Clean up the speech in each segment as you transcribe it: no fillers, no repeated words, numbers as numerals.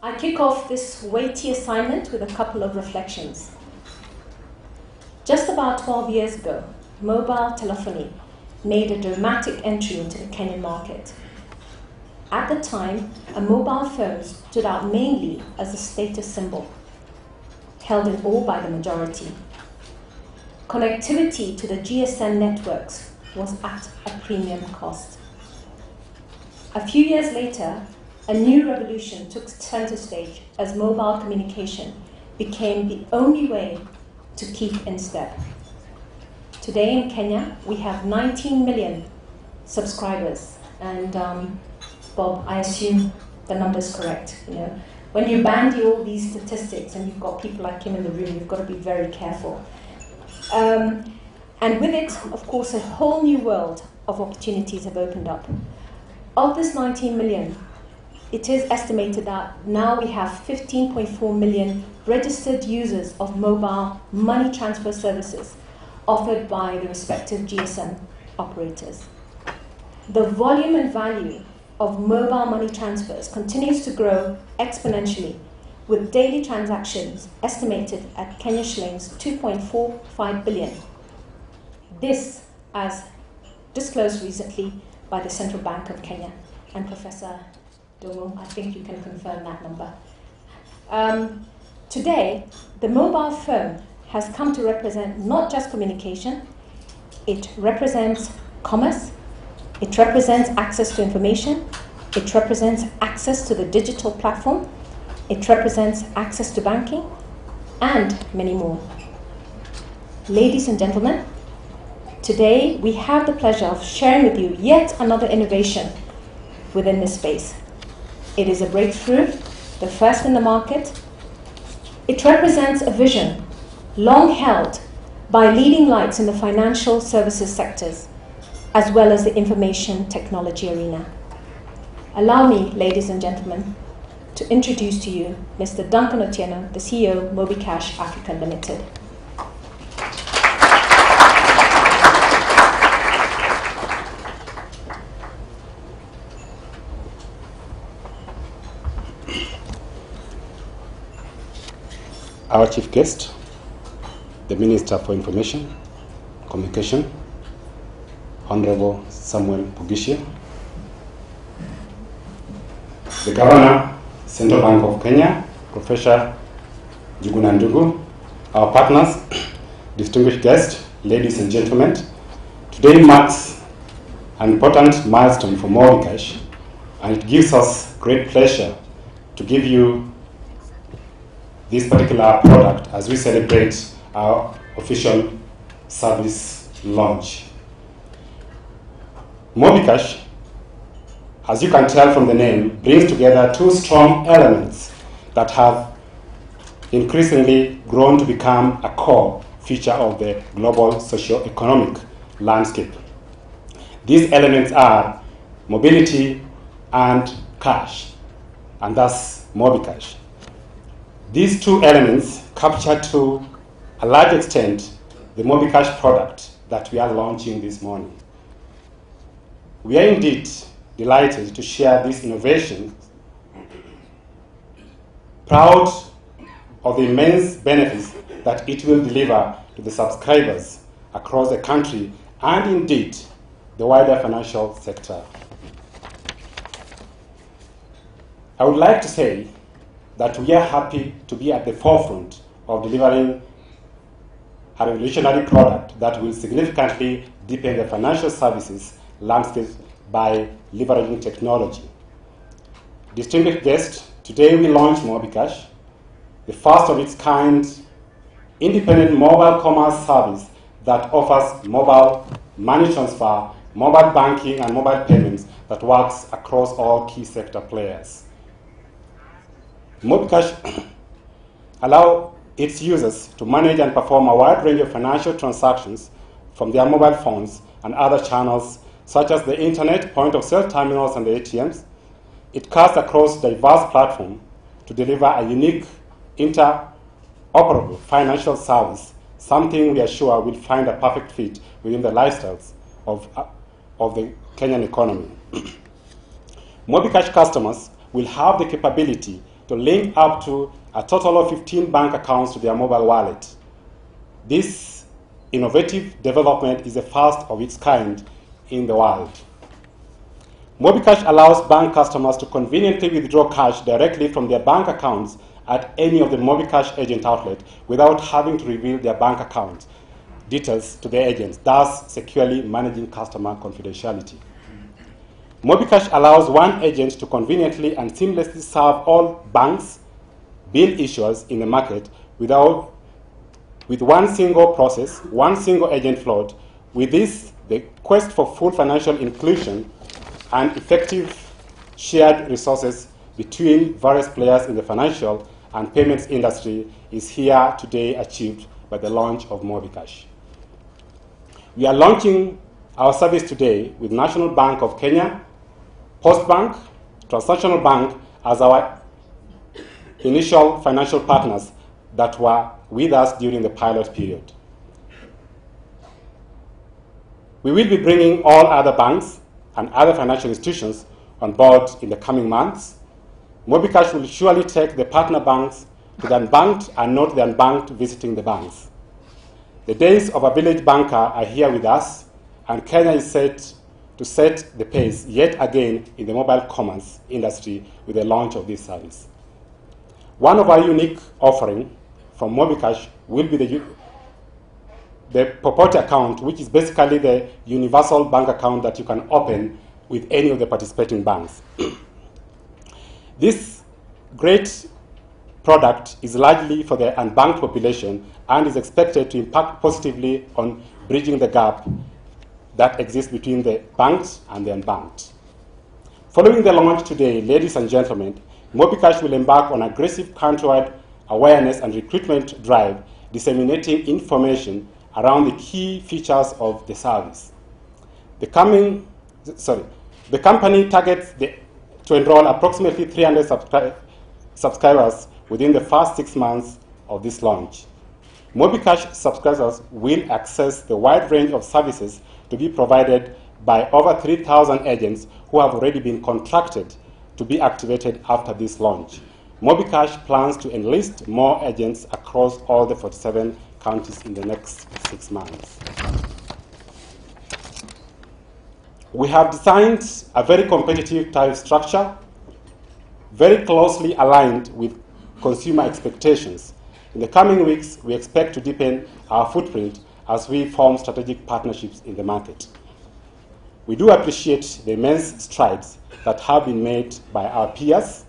I kick off this weighty assignment with a couple of reflections. Just about 12 years ago, mobile telephony made a dramatic entry into the Kenyan market. At the time, a mobile phone stood out mainly as a status symbol, held in awe by the majority. Connectivity to the GSM networks was at a premium cost. A few years later, a new revolution took center stage as mobile communication became the only way to keep in step. Today in Kenya, we have 19 million subscribers, and Bob, I assume the number's correct. You know, when you bandy all these statistics and you've got people like him in the room, you've got to be very careful. And with it, of course, a whole new world of opportunities have opened up. Of this 19 million, it is estimated that now we have 15.4 million registered users of mobile money transfer services offered by the respective GSM operators. The volume and value of mobile money transfers continues to grow exponentially, with daily transactions estimated at Kenya shillings 2.45 billion. This, as disclosed recently by the Central Bank of Kenya. And Professor Domo, I think you can confirm that number. Today, the mobile phone has come to represent not just communication, it represents commerce, it represents access to information, it represents access to the digital platform, it represents access to banking, and many more. Ladies and gentlemen, today we have the pleasure of sharing with you yet another innovation within this space. It is a breakthrough, the first in the market. It represents a vision long held by leading lights in the financial services sectors, as well as the information technology arena. Allow me, ladies and gentlemen, to introduce to you Mr. Duncan Otieno, the CEO of Mobi Kash Africa Limited. Our chief guest, the Minister for Information, Communication, Honorable Samuel Pugishia, the Governor, Central Bank of Kenya, Professor Juguna Ndugu, our partners, distinguished guests, ladies and gentlemen. Today marks an important milestone for Mobicash, and it gives us great pleasure to give you this particular product as we celebrate our official service launch. Mobicash, as you can tell from the name, brings together two strong elements that have increasingly grown to become a core feature of the global socio-economic landscape. These elements are mobility and cash, and thus Mobicash. These two elements capture to a large extent the Mobicash product that we are launching this morning. We are indeed delighted to share this innovation, proud of the immense benefits that it will deliver to the subscribers across the country and indeed the wider financial sector. I would like to say that we are happy to be at the forefront of delivering a revolutionary product that will significantly deepen the financial services landscape by leveraging technology. Distinguished guests, today we launch Mobicash, the first of its kind independent mobile commerce service that offers mobile money transfer, mobile banking, and mobile payments that works across all key sector players. Mobicash allows its users to manage and perform a wide range of financial transactions from their mobile phones and other channels such as the internet, point-of-sale terminals, and the ATMs. It cuts across diverse platforms to deliver a unique, interoperable financial service, something we are sure will find a perfect fit within the lifestyles of the Kenyan economy. Mobicash customers will have the capability to link up to a total of 15 bank accounts to their mobile wallet. This innovative development is the first of its kind in the world. Mobicash allows bank customers to conveniently withdraw cash directly from their bank accounts at any of the Mobicash agent outlets without having to reveal their bank account details to the agents, thus securely managing customer confidentiality. Mobicash allows one agent to conveniently and seamlessly serve all banks, bill issuers in the market with one single process, one single agent float. With this, the quest for full financial inclusion and effective shared resources between various players in the financial and payments industry is here today achieved by the launch of Mobicash. We are launching our service today with National Bank of Kenya, Postbank, Transnational Bank as our initial financial partners that were with us during the pilot period. We will be bringing all other banks and other financial institutions on board in the coming months. Mobicash will surely take the partner banks to the unbanked and not the unbanked visiting the banks. The days of a village banker are here with us, and Kenya is set to set the pace yet again in the mobile commerce industry with the launch of this service. One of our unique offerings from Mobicash will be the Popote account, which is basically the universal bank account that you can open with any of the participating banks. This great product is largely for the unbanked population and is expected to impact positively on bridging the gap that exists between the banked and the unbanked. Following the launch today, ladies and gentlemen, Mobicash will embark on aggressive countrywide awareness and recruitment drive, disseminating information around the key features of the service. The company targets to enroll approximately 300 subscribers within the first 6 months of this launch. Mobicash subscribers will access the wide range of services to be provided by over 3,000 agents who have already been contracted to be activated after this launch. Mobicash plans to enlist more agents across all the 47 counties in the next 6 months. We have designed a very competitive tariff structure, very closely aligned with consumer expectations. In the coming weeks, we expect to deepen our footprint as we form strategic partnerships in the market. We do appreciate the immense strides that have been made by our peers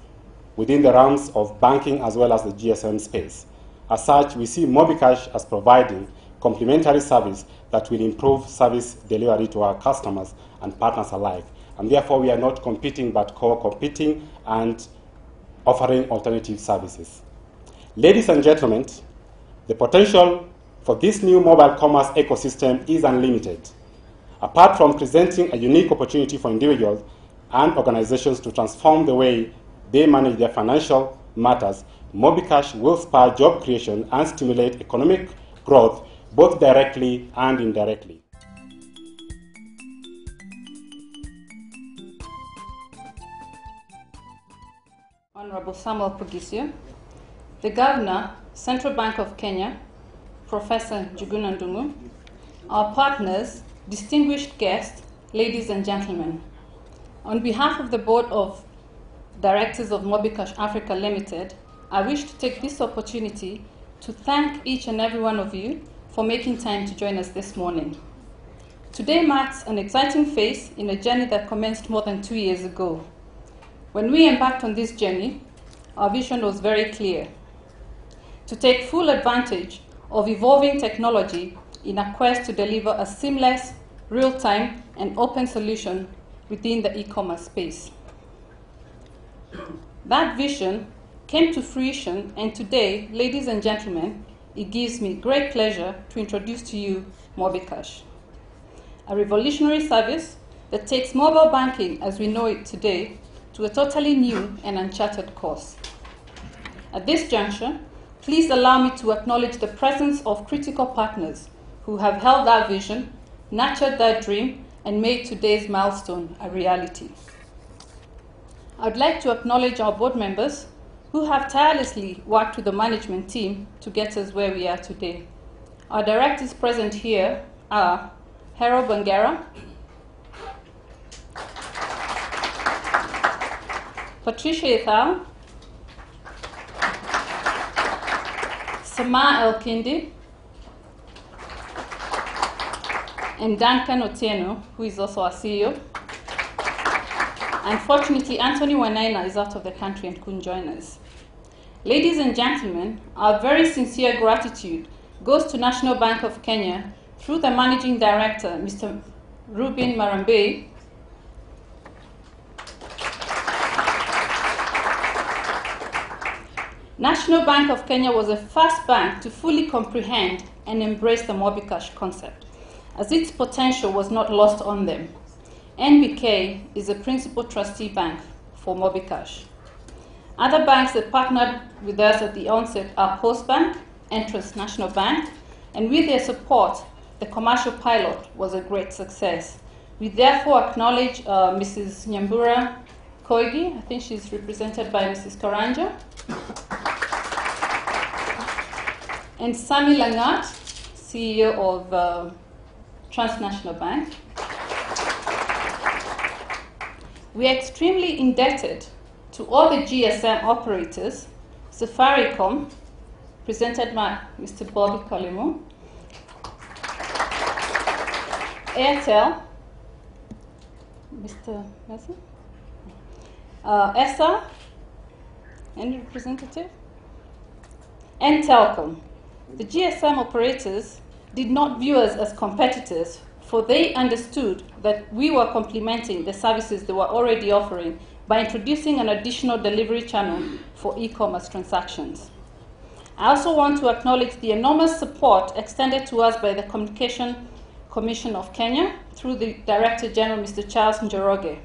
within the realms of banking as well as the GSM space. As such, we see Mobicash as providing complementary service that will improve service delivery to our customers and partners alike. And therefore, we are not competing but co-competing and offering alternative services. Ladies and gentlemen, the potential for this new mobile commerce ecosystem is unlimited. Apart from presenting a unique opportunity for individuals and organizations to transform the way they manage their financial matters, Mobicash will spur job creation and stimulate economic growth both directly and indirectly. Honorable Samuel Pugisio, the Governor, Central Bank of Kenya, Professor Njuguna Ndung'u, our partners, distinguished guests, ladies and gentlemen. On behalf of the Board of Directors of Mobicash Africa Limited, I wish to take this opportunity to thank each and every one of you for making time to join us this morning. Today marks an exciting phase in a journey that commenced more than 2 years ago. When we embarked on this journey, our vision was very clear: to take full advantage of evolving technology in a quest to deliver a seamless, real-time, and open solution within the e-commerce space. That vision came to fruition, and today, ladies and gentlemen, it gives me great pleasure to introduce to you Mobicash, a revolutionary service that takes mobile banking as we know it today to a totally new and uncharted course. At this juncture, please allow me to acknowledge the presence of critical partners who have held that vision, nurtured that dream, and made today's milestone a reality. I'd like to acknowledge our board members who have tirelessly worked with the management team to get us where we are today. Our directors present here are Harold Bangera, Patricia Ethal, Sama El-Kindi, and Duncan Otieno, who is also our CEO. Unfortunately, Anthony Wanaina is out of the country and couldn't join us. Ladies and gentlemen, our very sincere gratitude goes to National Bank of Kenya through the Managing Director, Mr. Rubin Marambei, National Bank of Kenya was the first bank to fully comprehend and embrace the Mobicash concept, as its potential was not lost on them. NBK is a principal trustee bank for Mobicash. Other banks that partnered with us at the onset are Postbank, Entrance National Bank, and with their support, the commercial pilot was a great success. We therefore acknowledge Mrs. Nyambura Koigi. I think she's represented by Mrs. Karanja. And Sami Langat, CEO of Transnational Bank. We are extremely indebted to all the GSM operators, Safaricom, presented by Mr. Bobby Kalimu, Airtel, Mr. Messi, ESA, any representative, and Telcom. The GSM operators did not view us as competitors, for they understood that we were complementing the services they were already offering by introducing an additional delivery channel for e-commerce transactions. I also want to acknowledge the enormous support extended to us by the Communication Commission of Kenya through the Director General, Mr. Charles Njoroge.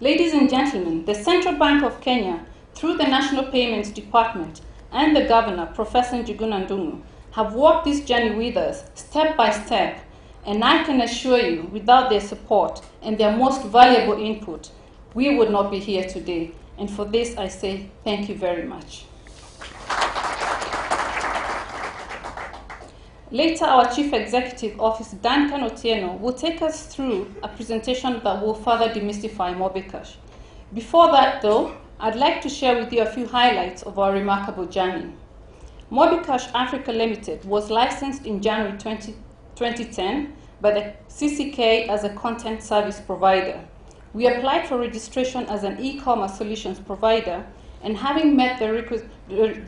Ladies and gentlemen, the Central Bank of Kenya, through the National Payments Department and the Governor, Professor Njuguna Ndung'u, have walked this journey with us step by step, and I can assure you, without their support and their most valuable input, we would not be here today. And for this, I say thank you very much. Later, our Chief Executive Officer, Duncan Otieno, will take us through a presentation that will further demystify Mobicash. Before that, though, I'd like to share with you a few highlights of our remarkable journey. Mobicash Africa Limited was licensed in January 2010 by the CCK as a content service provider. We applied for registration as an e-commerce solutions provider, and having met the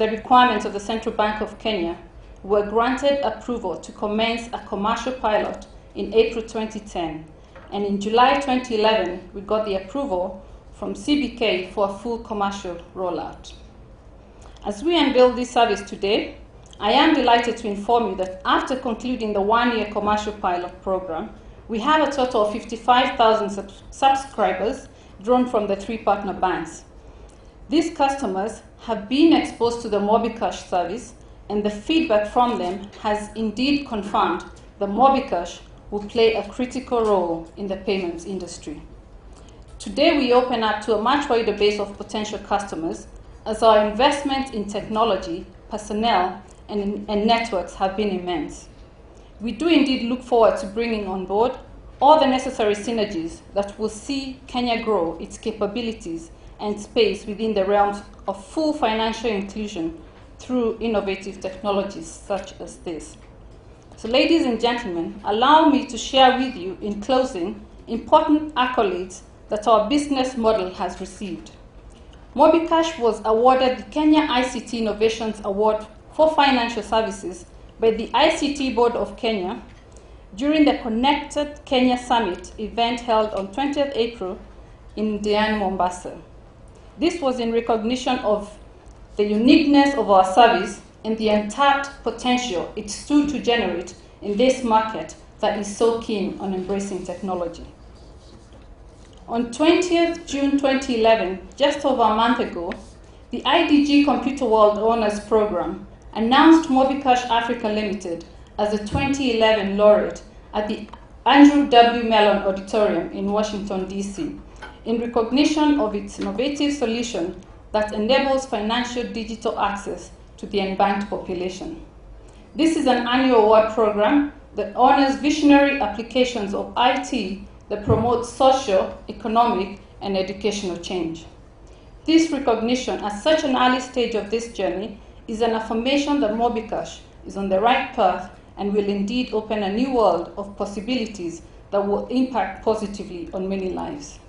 requirements of the Central Bank of Kenya, were granted approval to commence a commercial pilot in April 2010. And in July 2011, we got the approval from CBK for a full commercial rollout. As we unveil this service today, I am delighted to inform you that after concluding the one-year commercial pilot program, we have a total of 55,000 subscribers drawn from the 3 partner banks. These customers have been exposed to the Mobicash service, and the feedback from them has indeed confirmed that Mobicash will play a critical role in the payments industry. Today, we open up to a much wider base of potential customers, as our investment in technology, personnel, and networks have been immense. We do indeed look forward to bringing on board all the necessary synergies that will see Kenya grow its capabilities and space within the realms of full financial inclusion through innovative technologies such as this. So, ladies and gentlemen, allow me to share with you, in closing, important accolades that our business model has received. Mobicash was awarded the Kenya ICT Innovations Award for Financial Services by the ICT Board of Kenya during the Connected Kenya Summit event held on 20th April in Diani, Mombasa. This was in recognition of the uniqueness of our service and the untapped potential it stood to generate in this market that is so keen on embracing technology. On 20th June 2011, just over a month ago, the IDG Computer World Honors Program, announced Mobi Kash Africa Limited as the 2011 laureate at the Andrew W. Mellon Auditorium in Washington, D.C., in recognition of its innovative solution that enables financial digital access to the unbanked population. This is an annual award program that honors visionary applications of IT that promote social, economic, and educational change. This recognition at such an early stage of this journey is an affirmation that Mobicash is on the right path and will indeed open a new world of possibilities that will impact positively on many lives.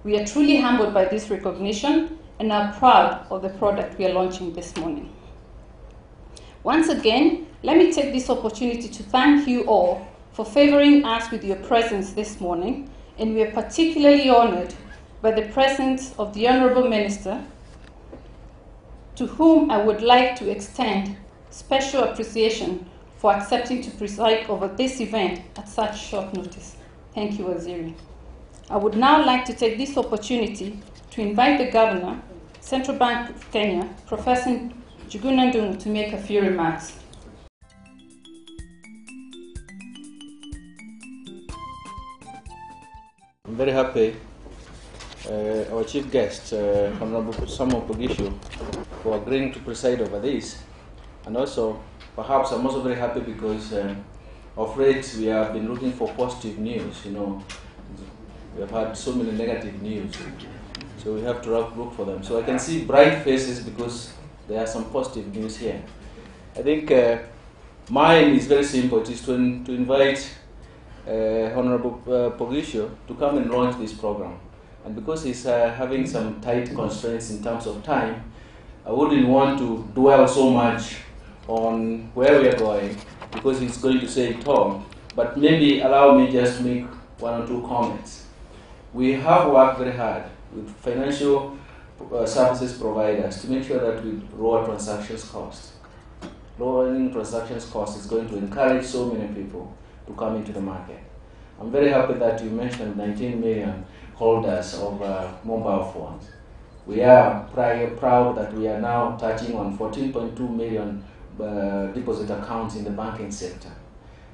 We are truly humbled by this recognition and are proud of the product we are launching this morning. Once again, let me take this opportunity to thank you all for favoring us with your presence this morning, and we are particularly honored by the presence of the Honorable Minister, to whom I would like to extend special appreciation for accepting to preside over this event at such short notice. Thank you, Waziri. I would now like to take this opportunity to invite the Governor, Central Bank of Kenya, Professor Njuguna Ndung'u, to make a few remarks. I'm very happy our chief guest, Honorable Samuel Pogisho, for agreeing to preside over this. And also, perhaps I'm also very happy because of late we have been looking for positive news. You know, we have had so many negative news, so we have to look for them. So I can see bright faces because there are some positive news here. I think mine is very simple. It is to invite Honorable Pogisho to come and launch this program. And because he's having some tight constraints in terms of time, I wouldn't want to dwell so much on where we are going because he's going to say it all. But maybe allow me just to make one or two comments. We have worked very hard with financial services providers to make sure that we lower transactions costs. Lowering transactions costs is going to encourage so many people to come into the market. I'm very happy that you mentioned 19 million holders of mobile phones. We are proud that we are now touching on 14.2 million deposit accounts in the banking sector,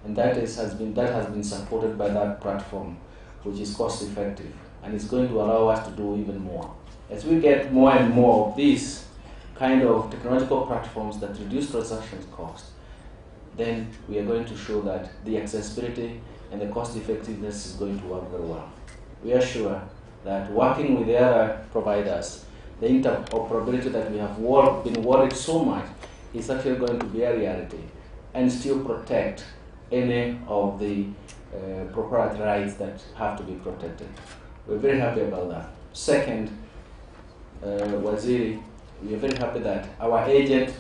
and that has been supported by that platform, which is cost effective, and it's going to allow us to do even more. As we get more and more of these kind of technological platforms that reduce transaction costs, then we are going to show that the accessibility and the cost effectiveness is going to work very well. We are sure that working with the other providers, the interoperability that we have been worried so much is actually going to be a reality and still protect any of the proprietary rights that have to be protected. We're very happy about that. Second, Waziri, we are very happy that our agent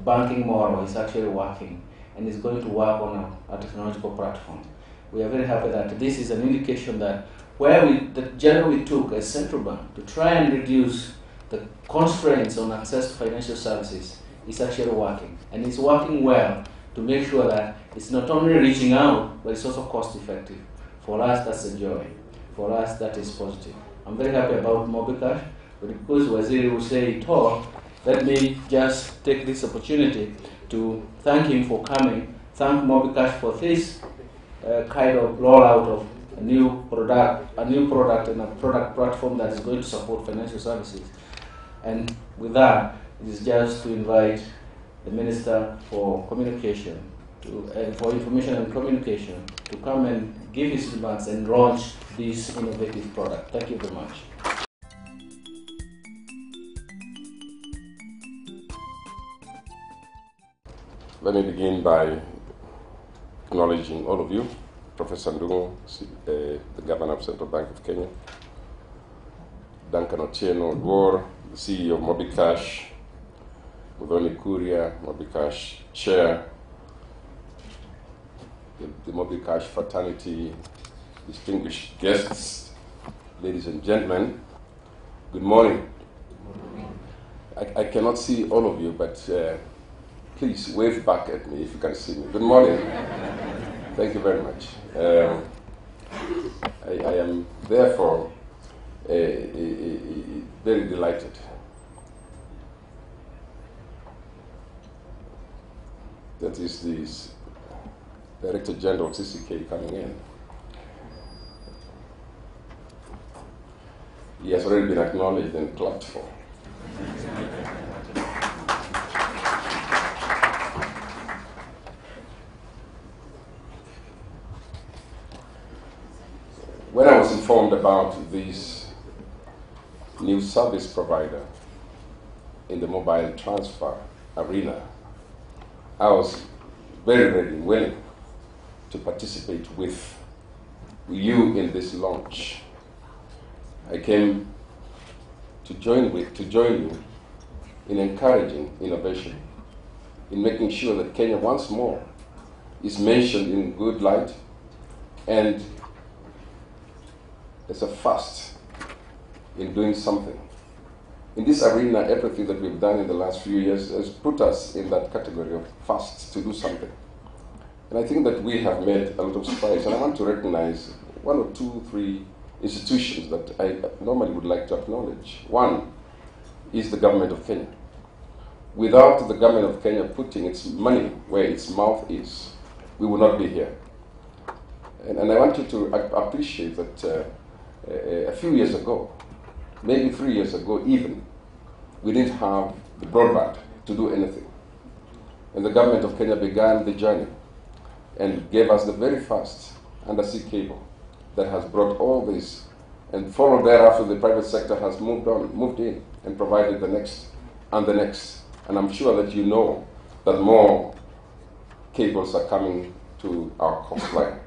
banking model is actually working and is going to work on a technological platform. We are very happy that this is an indication that the journey we took as central bank to try and reduce the constraints on access to financial services is actually working. And it's working well to make sure that it's not only reaching out, but it's also cost effective. For us, that's a joy. For us, that is positive. I'm very happy about Mobicash, but because Waziri will say it all, let me just take this opportunity to thank him for coming, thank Mobicash for this kind of rollout of a new product and a product platform that is going to support financial services. And with that, it is just to invite the Minister for Communication, for Information and Communication, to come and give his remarks and launch this innovative product. Thank you very much. Let me begin by acknowledging all of you, Professor Ndung'u, the Governor of Central Bank of Kenya, Duncan Otieno-Odwor, the CEO of Mobicash, Muthoni Kuria, Mobicash Chair, the Mobicash fraternity, distinguished guests, ladies and gentlemen, good morning. I cannot see all of you, but please wave back at me if you can see me. Good morning. Thank you very much. I am therefore very delighted that is the Director General of CCK coming in. He has already been acknowledged and clapped for. When I was informed about this new service provider in the mobile transfer arena, I was very ready and willing to participate with you in this launch. I came to join you in encouraging innovation, in making sure that Kenya once more is mentioned in good light and as a first in doing something. In this arena, everything that we've done in the last few years has put us in that category of first to do something. And I think that we have made a lot of strides, and I want to recognize one or two, three institutions that I normally would like to acknowledge. One is the government of Kenya. Without the government of Kenya putting its money where its mouth is, we would not be here. And I want you to appreciate that a few years ago, maybe 3 years ago even, we didn't have the broadband to do anything. And the government of Kenya began the journey and gave us the very first undersea cable that has brought all this, and followed thereafter the private sector has moved in and provided the next and the next. And I'm sure that you know that more cables are coming to our coastline.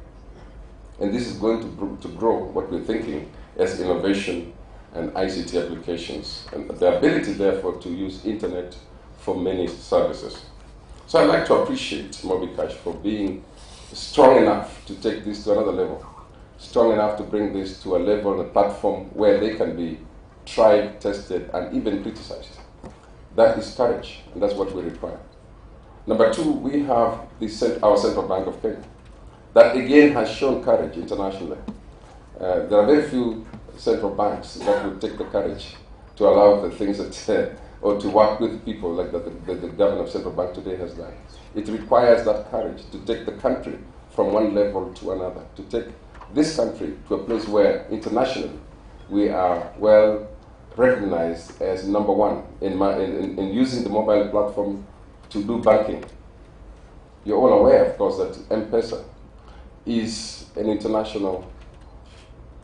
And this is going to grow what we're thinking as innovation and ICT applications, and the ability, therefore, to use internet for many services. So I'd like to appreciate Mobicash for being strong enough to take this to another level, strong enough to bring this to a level, a platform where they can be tried, tested, and even criticized. That is courage, and that's what we require. Number two, we have our Central Bank of Kenya. That again has shown courage internationally. There are very few central banks that would take the courage to allow the things that, or to work with people like that the governor of Central Bank today has done. It requires that courage to take the country from one level to another, to take this country to a place where internationally we are well recognized as number one in using the mobile platform to do banking. You're all aware, of course, that M-Pesa is an international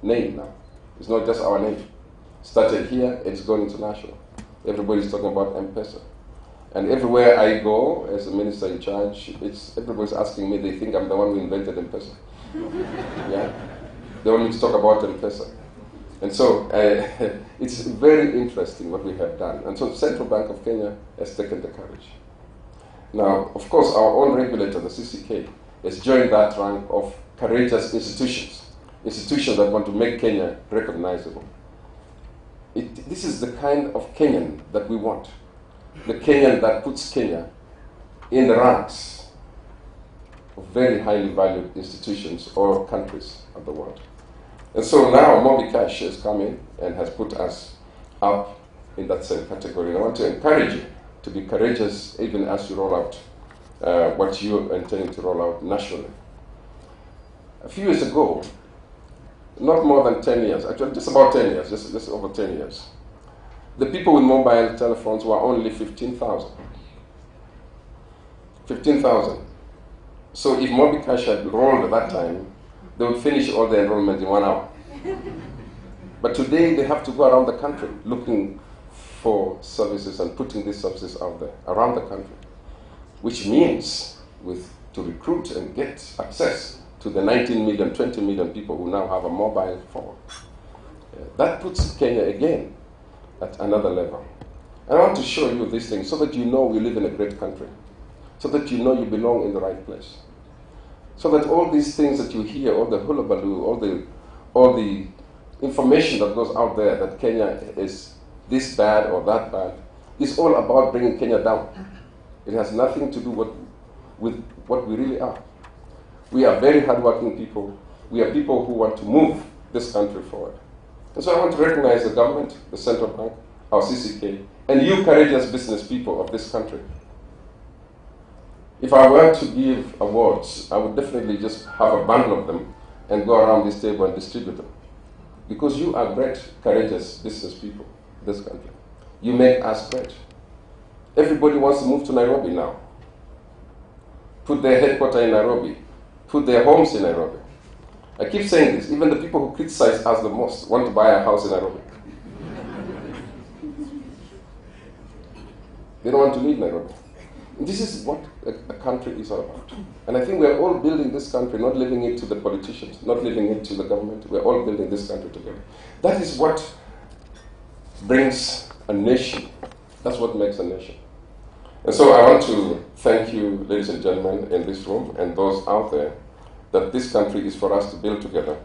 name now. It's not just our name. Started here, it's gone international. Everybody's talking about M-Pesa. And everywhere I go as a minister in charge, everybody's asking me, they think I'm the one who invented M-Pesa. Yeah? They want me to talk about M-Pesa. And so it's very interesting what we have done. And so the Central Bank of Kenya has taken the courage. Now, of course, our own regulator, the CCK, has joined that rank of courageous institutions that want to make Kenya recognizable. This is the kind of Kenyan that we want. The Kenyan that puts Kenya in the ranks of very highly valued institutions or countries of the world. And so now Mobicash has come in and has put us up in that same category. And I want to encourage you to be courageous even as you roll out what you are intending to roll out nationally. A few years ago, not more than 10 years, actually just about 10 years, just over 10 years, the people with mobile telephones were only 15,000. 15,000. So if Mobicash had rolled at that time, they would finish all the enrollment in 1 hour. But today they have to go around the country looking for services and putting these services out there, around the country. Which means to recruit and get access to the 19 million, 20 million people who now have a mobile phone. That puts Kenya again at another level. And I want to show you these things so that you know we live in a great country, so that you know you belong in the right place. So that all these things that you hear, all the hullabaloo, all the information that goes out there that Kenya is this bad or that bad, is all about bringing Kenya down. It has nothing to do with what we really are. We are very hardworking people. We are people who want to move this country forward. And so I want to recognize the government, the central bank, our CCK, and you courageous business people of this country. If I were to give awards, I would definitely just have a bundle of them and go around this table and distribute them. Because you are great, courageous business people in this country. You make us great. Everybody wants to move to Nairobi now. Put their headquarters in Nairobi. Put their homes in Nairobi. I keep saying this, even the people who criticize us the most want to buy a house in Nairobi. They don't want to leave Nairobi. And this is what a country is all about. And I think we're all building this country, not leaving it to the politicians, not leaving it to the government. We're all building this country together. That is what brings a nation. That's what makes a nation. And so I want to thank you, ladies and gentlemen, in this room and those out there, that this country is for us to build together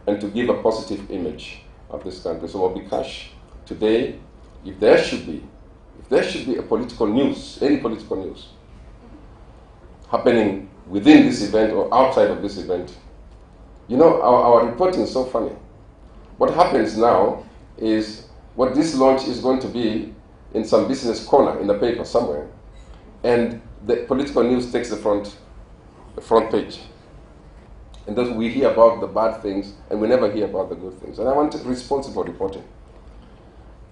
and to give a positive image of this country. So Mobi Kash, today, if there should be a political news, any political news, happening within this event or outside of this event, you know, our reporting is so funny. What happens now is what this launch is going to be in some business corner in the paper somewhere, and the political news takes the front page. And then we hear about the bad things, and we never hear about the good things. And I want responsible reporting.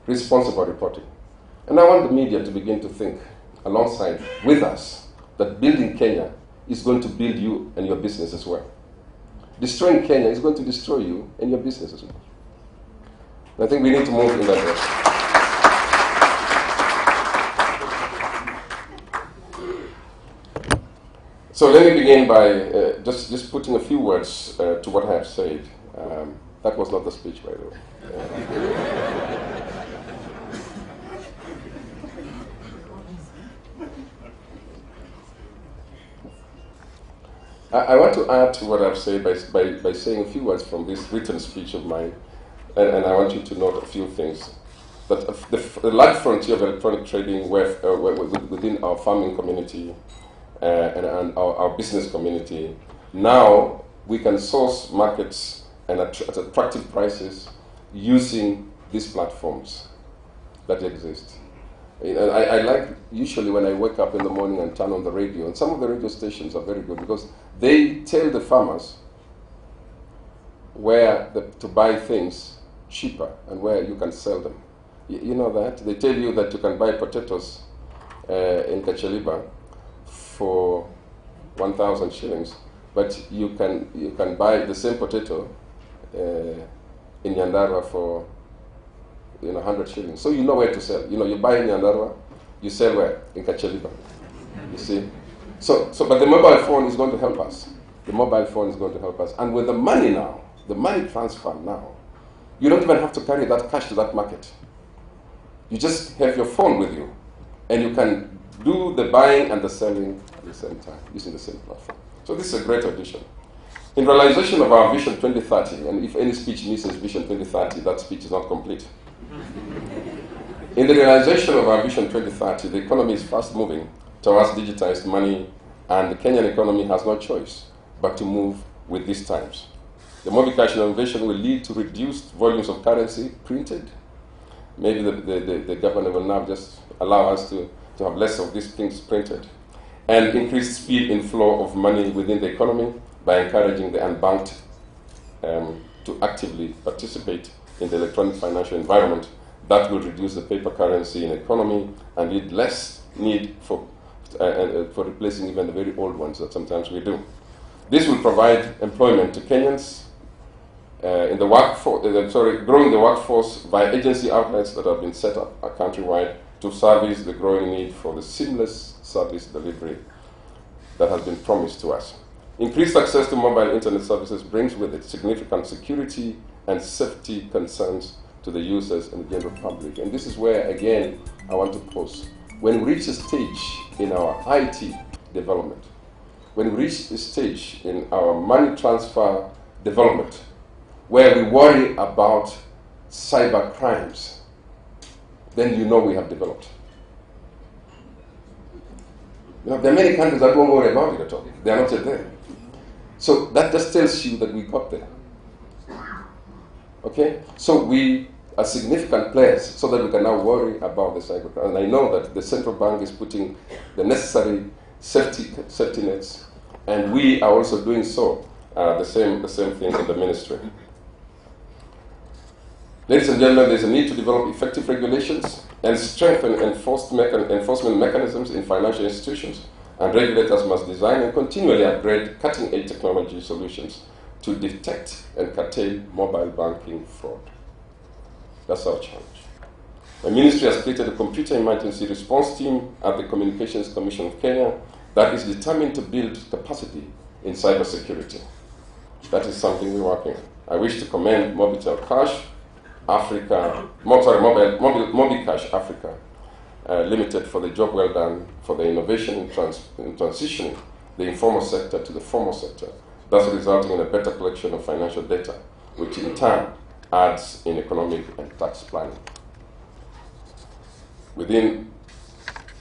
Responsible reporting. And I want the media to begin to think alongside with us that building Kenya is going to build you and your business as well. Destroying Kenya is going to destroy you and your business as well. And I think we need to move in that direction. So let me begin by just putting a few words to what I have said. That was not the speech, by the way. I want to add to what I've said by saying a few words from this written speech of mine, and I want you to note a few things. That the large frontier of electronic trading within our farming community and our business community, now we can source markets and at attractive prices using these platforms that exist. And I like, usually when I wake up in the morning and turn on the radio, and some of the radio stations are very good because they tell the farmers where to buy things cheaper and where you can sell them. You know that? They tell you that you can buy potatoes in Kachaliba for 1,000 shillings, but you can buy the same potato in Nyandarua for 100 shillings. So you know where to sell. You buy in Nyandarua, you sell where? In Kachaliba. You see? So but the mobile phone is going to help us. The mobile phone is going to help us. And with the money now, the money transfer now, you don't even have to carry that cash to that market. You just have your phone with you, and you can do the buying and the selling at the same time, using the same platform. So this is a great addition. In realization of our Vision 2030, and if any speech misses Vision 2030, that speech is not complete. In the realization of our Vision 2030, the economy is fast moving towards digitized money, and the Kenyan economy has no choice but to move with these times. The Mobicash innovation will lead to reduced volumes of currency printed. Maybe the governor will now just allow us to have less of these things printed, and increased speed in flow of money within the economy by encouraging the unbanked to actively participate in the electronic financial environment. That will reduce the paper currency in the economy and lead less need for replacing even the very old ones that sometimes we do. This will provide employment to Kenyans in the workforce, growing the workforce via agency outlets that have been set up countrywide to service the growing need for the seamless service delivery that has been promised to us. Increased access to mobile internet services brings with it significant security and safety concerns to the users and the general public. And this is where, again, I want to pause. When we reach a stage in our IT development, when we reach a stage in our money transfer development, where we worry about cyber crimes, then you know we have developed. There are many countries that won't worry about it at all. They are not yet there. So that just tells you that we got there. Okay? So we are significant players so that we can now worry about the cyber crime. And I know that the central bank is putting the necessary safety nets, and we are also doing so, the same thing in the ministry. Ladies and gentlemen, there is a need to develop effective regulations and strengthen enforcement mechanisms in financial institutions, and regulators must design and continually upgrade cutting-edge technology solutions to detect and curtail mobile banking fraud. That's our challenge. My ministry has created a computer emergency response team at the Communications Commission of Kenya that is determined to build capacity in cybersecurity. That is something we're working on. I wish to commend Mobi Kash Africa, Mobi Kash Africa Limited for the job well done for the innovation in transitioning the informal sector to the formal sector, thus resulting in a better collection of financial data, which in turn adds in economic and tax planning. Within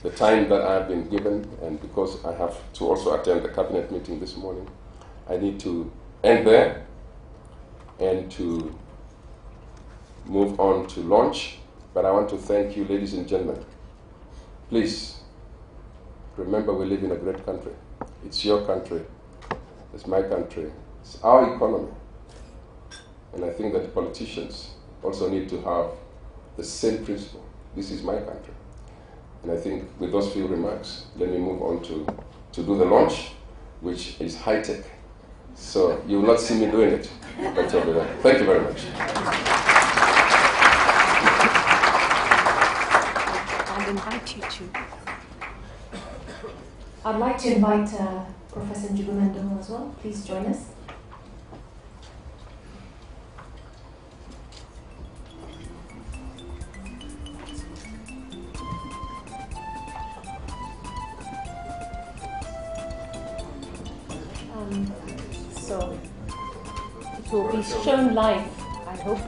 the time that I have been given, and because I have to also attend the cabinet meeting this morning, I need to end there and to move on to launch. But I want to thank you, ladies and gentlemen. Please remember, we live in a great country. It's your country, it's my country, it's our economy. And I think that the politicians also need to have the same principle. This is my country. And I think with those few remarks, let me move on to do the launch, which is high-tech. So you will not see me doing it, but you'll be there. Thank you very much. I'd invite you to. I'd like to invite Professor Njuguna Ndung'u as well. Please join us. So it will be shown live, I hope.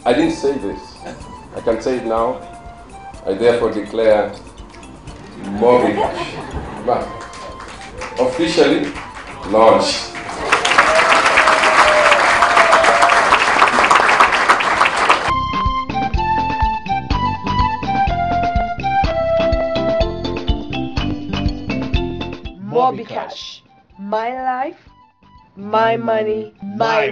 I didn't say this. I can say it now. I therefore declare Mobicash officially launched. Mobi Kash. My life, my money, my